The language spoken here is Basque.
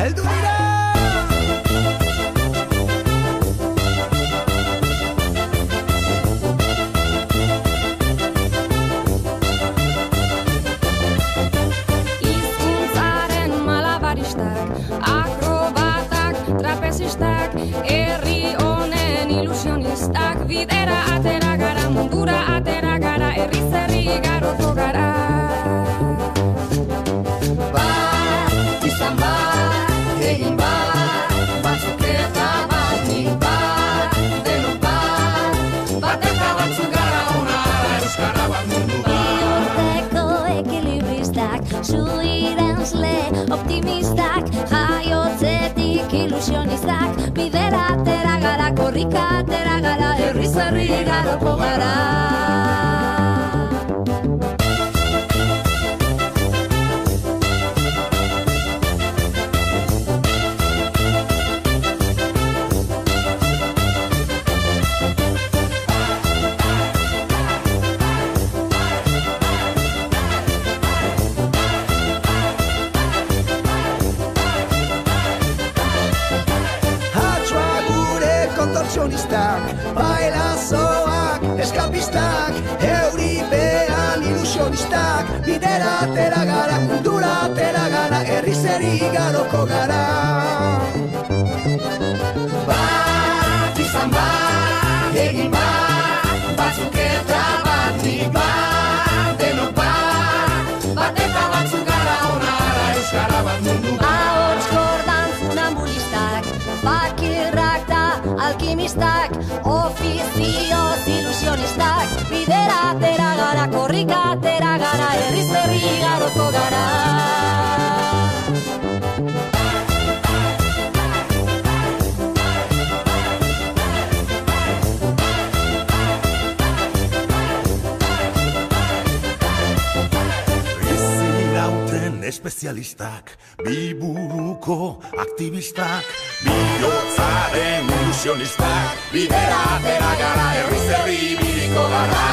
heldu dira. Hizkuntzaren malabaristak, akrobatak, trapezistak, herri honen ilusionistak, bidera atera gara, mundura atera gara, herriz herri igaroko gara. Bat, izan bat, egin bat, batzuk eta batik bat, denok bat, bat eta batzuk gara onara, euskara bat mundu bat. Bihotzeko ekilibristak, zuirenzle optimistak, jaiotzetik ilusionistak, bidera atera gara, korrika atera gara, herriz herri igaroko gara. Bailazoak, eskapistak, euripean ilusionistak, bidera atera gara, mundura atera gara, herriz herri igaroko gara. Bat, izan bat, egin bat, batzuk eta batik bat, denok bat, bat eta batzuk gara onara, euskara bat mundu bat. Ahots kordan funambulistak, bakirrak da alkimistak, ofizioz ilusionistak, bidera atera gara, korrika atera gara, herriz herri igaroko gara. Espezialistak, biburuko aktivistak, bihotzaren ilusionistak, bidera atera gara, herriz herri ibiliko gara.